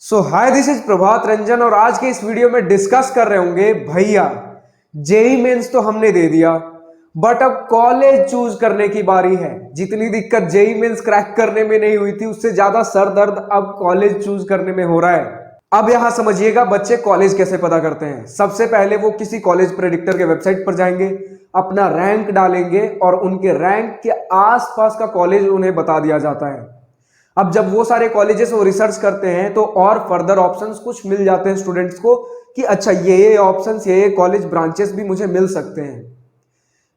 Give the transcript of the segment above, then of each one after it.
Hi this is Prabhat Ranjan और आज के इस वीडियो में डिस्कस कर रहे होंगे भैया जेई मेंस तो हमने दे दिया बट अब कॉलेज चूज करने की बारी है। जितनी दिक्कत जेई मेंस क्रैक करने में नहीं हुई थी उससे ज्यादा सर दर्द अब कॉलेज चूज करने में हो रहा है। अब यहां समझिएगा बच्चे कॉलेज कैसे पता करते हैं। सबसे पहले वो किसी कॉलेज प्रेडिक्टर के वेबसाइट पर जाएंगे, अपना रैंक डालेंगे और उनके रैंक के आसपास का कॉलेज उन्हें बता दिया जाता है। अब जब वो सारे कॉलेजेस वो रिसर्च करते हैं तो और फर्दर ऑप्शंस कुछ मिल जाते हैं स्टूडेंट्स को कि अच्छा ये ऑप्शंस ये कॉलेज ब्रांचेस भी मुझे मिल सकते हैं।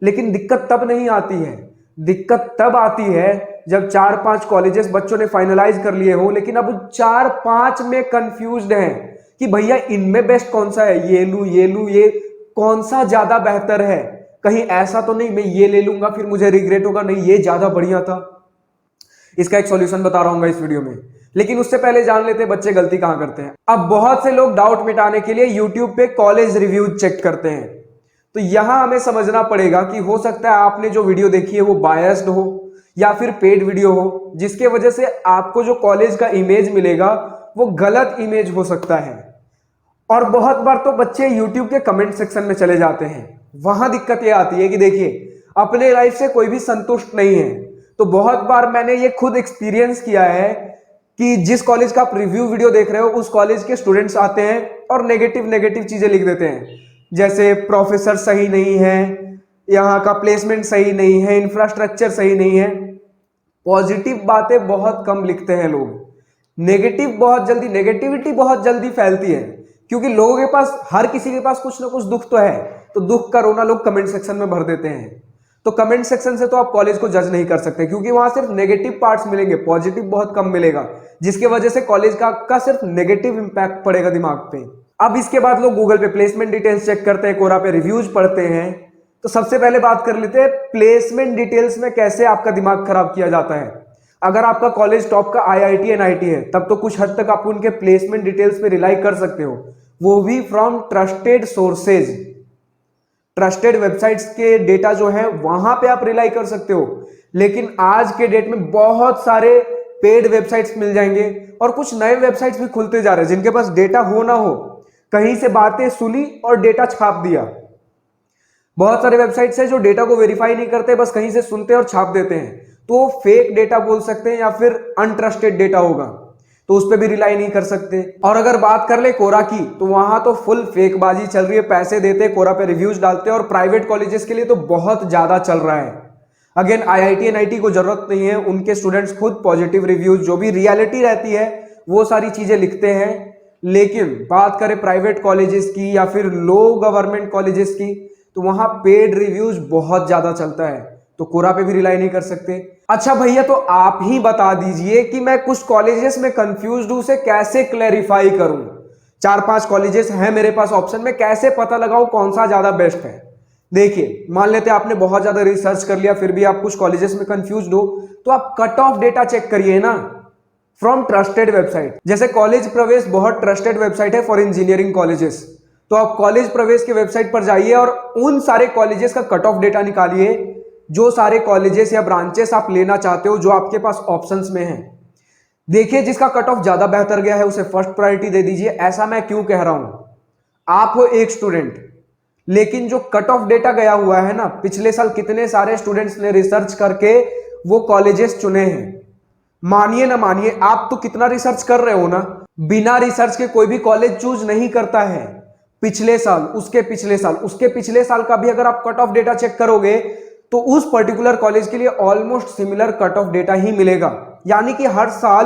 लेकिन दिक्कत तब नहीं आती है, दिक्कत तब आती है जब 4-5 कॉलेजेस बच्चों ने फाइनलाइज कर लिए हो लेकिन अब 4-5 में कंफ्यूज्ड हैं कि भैया इनमें बेस्ट कौन सा है, ये लूं ये कौन सा ज्यादा बेहतर है। कहीं ऐसा तो नहीं मैं ये ले लूंगा फिर मुझे रिग्रेट होगा, नहीं ये ज्यादा बढ़िया था। इसका एक सॉल्यूशन बता रहा हूं इस वीडियो में, लेकिन उससे पहले जान लेते हैं बच्चे गलती कहां करते हैं। अब बहुत से लोग डाउट मिटाने के लिए YouTube पे कॉलेज रिव्यूज चेक करते हैं। तो यहां हमें समझना पड़ेगा कि हो सकता है आपने जो वीडियो देखी है वो बायस्ड हो या फिर पेड वीडियो हो, जिसके वजह से आपको जो कॉलेज का इमेज मिलेगा वो गलत इमेज हो सकता है। और बहुत बार तो बच्चे YouTube के कमेंट सेक्शन में चले जाते हैं। वहां दिक्कत यह आती है कि देखिए अपने लाइफ से कोई भी संतुष्ट नहीं है। तो बहुत बार मैंने ये खुद एक्सपीरियंस किया है कि जिस कॉलेज का आप रिव्यू वीडियो देख रहे हो उस कॉलेज के स्टूडेंट्स आते हैं और नेगेटिव नेगेटिव चीजें लिख देते हैं, जैसे प्रोफेसर सही नहीं है, यहाँ का प्लेसमेंट सही नहीं है, इंफ्रास्ट्रक्चर सही नहीं है। पॉजिटिव बातें बहुत कम लिखते हैं लोग, नेगेटिविटी बहुत जल्दी फैलती है क्योंकि लोगों के पास, हर किसी के पास कुछ ना कुछ दुख तो है, तो दुख का रोना लोग कमेंट सेक्शन में भर देते हैं। तो कमेंट सेक्शन से तो आप कॉलेज को जज नहीं कर सकते क्योंकि वहां सिर्फ नेगेटिव पार्ट्स मिलेंगे, पॉजिटिव बहुत कम मिलेगा, जिसकी वजह से कॉलेज का सिर्फ नेगेटिव इंपैक्ट पड़ेगा दिमाग पे। अब इसके बाद लोग गूगल पे प्लेसमेंट डिटेल्स चेक करते हैं, कोरा पे रिव्यूज पढ़ते हैं। तो सबसे पहले बात कर लेते हैं प्लेसमेंट डिटेल्स में कैसे आपका दिमाग खराब किया जाता है। अगर आपका कॉलेज टॉप का IIT NIT है तब तो कुछ हद तक आप उनके प्लेसमेंट डिटेल्स पे रिलाई कर सकते हो, वो भी from trusted sources, trusted websites के डेटा जो है वहां पे आप रिलाई कर सकते हो। लेकिन आज के डेट में बहुत सारे पेड वेबसाइट्स मिल जाएंगे और कुछ नए वेबसाइट्स भी खुलते जा रहे हैं जिनके पास डेटा हो ना हो, कहीं से बातें सुनी और डेटा छाप दिया। बहुत सारे वेबसाइट्स हैं जो डेटा को वेरीफाई नहीं करते, बस कहीं से सुनते और छाप देते हैं, तो फेक डेटा बोल सकते हैं या फिर अनट्रस्टेड डेटा होगा, तो उस पर भी रिलाई नहीं कर सकते। और अगर बात कर ले कोरा की तो वहां तो फुल फेकबाजी चल रही है, पैसे देते कोरा पे रिव्यूज डालते हैं और प्राइवेट कॉलेजेस के लिए तो बहुत ज्यादा चल रहा है। अगेन IIT NIT को जरूरत नहीं है, उनके स्टूडेंट्स खुद पॉजिटिव रिव्यूज जो भी रियलिटी रहती है वो सारी चीजें लिखते हैं। लेकिन बात करें प्राइवेट कॉलेजेस की या फिर लो गवर्नमेंट कॉलेजेस की तो वहां पेड रिव्यूज बहुत ज्यादा चलता है, तो कोरा पे भी रिलाई नहीं कर सकते। अच्छा भैया तो आप ही बता दीजिए कि मैं कुछ कॉलेजेस में कंफ्यूज्ड हूं, उसे कैसे क्लैरिफाई करूं। 4-5 कॉलेजेस हैं मेरे पास ऑप्शन में, कैसे पता लगाऊं कौन सा ज्यादा बेस्ट है। देखिए मान लेते हैं आपने बहुत ज्यादा रिसर्च कर लिया फिर भी आप कुछ कॉलेजेस में कंफ्यूज्ड हो, तो आप कट ऑफ डेटा चेक करिए ना फ्रॉम ट्रस्टेड वेबसाइट। जैसे कॉलेज प्रवेश बहुत ट्रस्टेड वेबसाइट है फॉर इंजीनियरिंग कॉलेजेस, तो आप कॉलेज प्रवेश के वेबसाइट पर जाइए और उन सारे कॉलेजेस का कट ऑफ डेटा निकालिए, जो सारे कॉलेजेस या ब्रांचेस आप लेना चाहते हो जो आपके पास ऑप्शंस में हैं। देखिए जिसका कट ऑफ ज्यादा बेहतर गया है उसे फर्स्ट प्रायोरिटी दे दीजिए। ऐसा मैं क्यों कह रहा हूं, आप हो एक स्टूडेंट लेकिन जो कट ऑफ डेटा गया हुआ है ना, पिछले साल कितने सारे स्टूडेंट्स ने रिसर्च करके वो कॉलेजेस चुने हैं। मानिए ना मानिए आप तो कितना रिसर्च कर रहे हो ना, बिना रिसर्च के कोई भी कॉलेज चूज नहीं करता है। पिछले साल, उसके पिछले साल, उसके पिछले साल का भी अगर आप कट ऑफ डेटा चेक करोगे तो उस पर्टिकुलर कॉलेज के लिए almost similar cut off data ही मिलेगा। यानी कि हर साल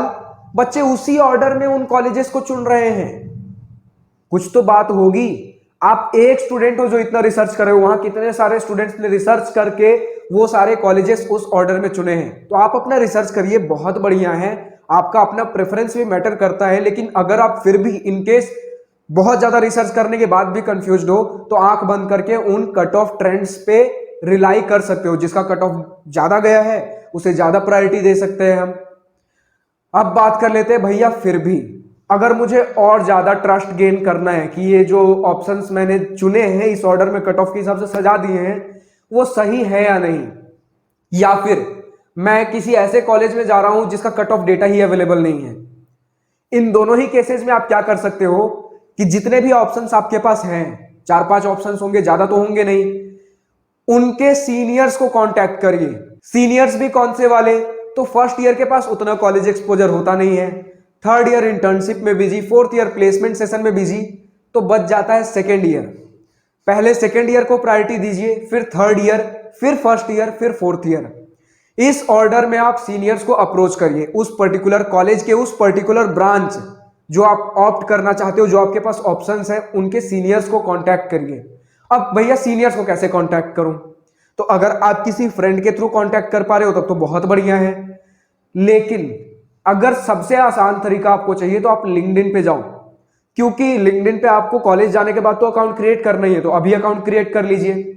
बच्चे उसी ऑर्डर में उन कॉलेजेस को चुन रहे हैं। कुछ तो बात होगी। आप एक स्टूडेंट हो जो इतना रिसर्च कर रहे हो, वहां कितने सारे स्टूडेंट्स ने रिसर्च करके वो सारे कॉलेजेस उस ऑर्डर में चुने हैं। तो आप अपना रिसर्च करिए, बहुत बढ़िया है, आपका अपना प्रेफरेंस भी मैटर करता है। लेकिन अगर आप फिर भी इनकेस बहुत ज्यादा रिसर्च करने के बाद भी कंफ्यूज्ड हो तो आंख बंद करके उन कट ऑफ ट्रेंड्स पे रिलाई कर सकते हो। जिसका कट ऑफ ज्यादा गया है उसे ज्यादा प्रायोरिटी दे सकते हैं हम। अब बात कर लेते हैं भैया फिर भी अगर मुझे और ज्यादा ट्रस्ट गेन करना है कि ये जो ऑप्शंस मैंने चुने हैं इस ऑर्डर में कट ऑफ के हिसाब से सजा दिए हैं वो सही है या नहीं, या फिर मैं किसी ऐसे कॉलेज में जा रहा हूं जिसका कट ऑफ डेटा ही अवेलेबल नहीं है, इन दोनों ही केसेस में आप क्या कर सकते हो कि जितने भी ऑप्शंस आपके पास हैं, 4-5 ऑप्शंस होंगे, ज्यादा तो होंगे नहीं, उनके सीनियर्स को कांटेक्ट करिए। सीनियर्स भी कौन से वाले? तो फर्स्ट ईयर के पास उतना कॉलेज एक्सपोजर होता नहीं है, थर्ड ईयर इंटर्नशिप में busy, fourth year placement session में बिजी, तो बच जाता है सेकेंड ईयर। पहले सेकेंड ईयर को प्रायोरिटी दीजिए, फिर थर्ड ईयर, फिर फर्स्ट ईयर, फिर फोर्थ ईयर। इस ऑर्डर में आप सीनियर्स को अप्रोच करिए, उस पर्टिकुलर कॉलेज के उस पर्टिकुलर ब्रांच जो आप ऑप्ट करना चाहते हो, जो आपके पास ऑप्शंस है, उनके सीनियर्स को कांटेक्ट करिए। अब भैया सीनियर्स को कैसे कांटेक्ट करूं? तो अगर आप किसी फ्रेंड के थ्रू कांटेक्ट कर पा रहे हो तब तो बहुत बढ़िया है, लेकिन अगर सबसे आसान तरीका आपको चाहिए तो आप लिंक्डइन पे जाओ, क्योंकि लिंक्डइन पे आपको कॉलेज जाने के बाद तो अकाउंट क्रिएट करना ही है, तो अभी अकाउंट क्रिएट कर लीजिए।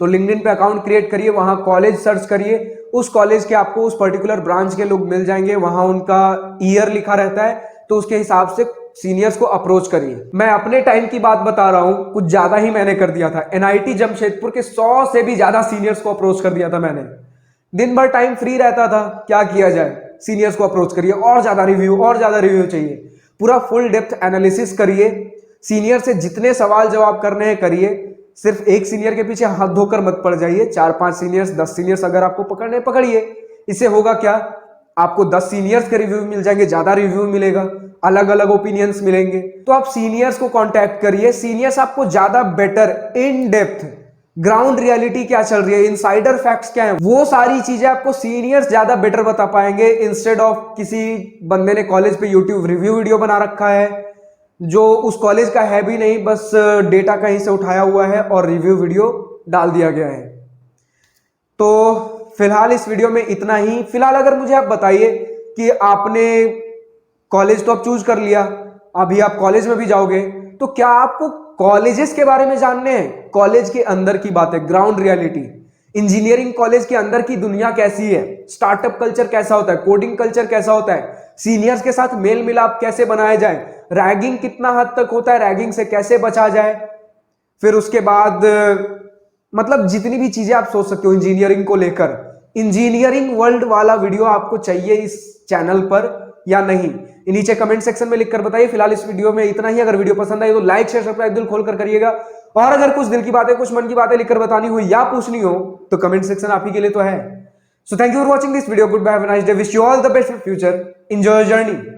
तो लिंक्डइन पे अकाउंट क्रिएट करिए, वहां कॉलेज सर्च करिए, उस कॉलेज के आपको उस पर्टिकुलर ब्रांच के लोग मिल जाएंगे, वहां उनका ईयर लिखा रहता है, तो उसके हिसाब से सीनियर्स को अप्रोच करिए। मैं अपने टाइम की बात बता रहा हूं, कुछ ज्यादा ही मैंने कर दिया था। एनआईटी जमशेदपुर के 100 से भी ज्यादा सीनियर्स को अप्रोच कर दिया था मैंने। दिन भर टाइम फ्री रहता था, क्या किया जाए, सीनियर्स को अप्रोच करिए, और ज्यादा रिव्यू चाहिए, पूरा फुल डेप्थ एनालिसिस करिए, सीनियर से जितने सवाल जवाब करने हैं करिए। सिर्फ एक सीनियर के पीछे हाथ धोकर मत पड़ जाइए, 4-5 सीनियर्स, 10 सीनियर्स अगर आपको पकड़ने पकड़िए। इससे होगा क्या, आपको 10 सीनियर्स के रिव्यू मिल जाएंगे, ज्यादा रिव्यू मिलेगा, अलग अलग ओपिनियंस मिलेंगे। तो आप सीनियर्स को कांटेक्ट करिए, सीनियर्स आपको ज्यादा better, in depth, ground reality क्या चल रही है, इनसाइडर फैक्ट्स क्या है, वो सारी चीजें आपको सीनियर्स ज्यादा बेटर बता पाएंगे, इंस्टेड ऑफ किसी बंदे ने कॉलेज पे यूट्यूब रिव्यू वीडियो बना रखा है जो उस कॉलेज का है भी नहीं, बस डेटा कहीं से उठाया हुआ है और रिव्यू वीडियो डाल दिया गया है। तो फिलहाल इस वीडियो में इतना ही। फिलहाल अगर मुझे आप बताइए कि आपने कॉलेज तो आप चूज कर लिया, अभी आप कॉलेज में भी जाओगे, तो क्या आपको कॉलेजेस के बारे में जानने हैं, कॉलेज के अंदर की बातें, ग्राउंड रियलिटी, इंजीनियरिंग कॉलेज के अंदर की दुनिया कैसी है, स्टार्टअप कल्चर कैसा होता है, कोडिंग कल्चर कैसा होता है, सीनियर्स के साथ मेल मिलाप कैसे बनाया जाए, रैगिंग कितना हद तक होता है, रैगिंग से कैसे बचा जाए, फिर उसके बाद मतलब जितनी भी चीजें आप सोच सकते हो इंजीनियरिंग को लेकर, इंजीनियरिंग वर्ल्ड वाला वीडियो आपको चाहिए इस चैनल पर या नहीं, नीचे कमेंट सेक्शन में लिखकर बताइए। फिलहाल इस वीडियो में इतना ही। अगर वीडियो पसंद आई तो लाइक शेयर सब्सक्राइब दिल खोल कर करिएगा, और अगर कुछ दिल की बातें, कुछ मन की बातें लिखकर बतानी हो या पूछनी हो तो कमेंट सेक्शन आप ही के लिए तो है। So thank you for watching this video, good bye, have a nice day, wish you all the best for future, enjoy your journey.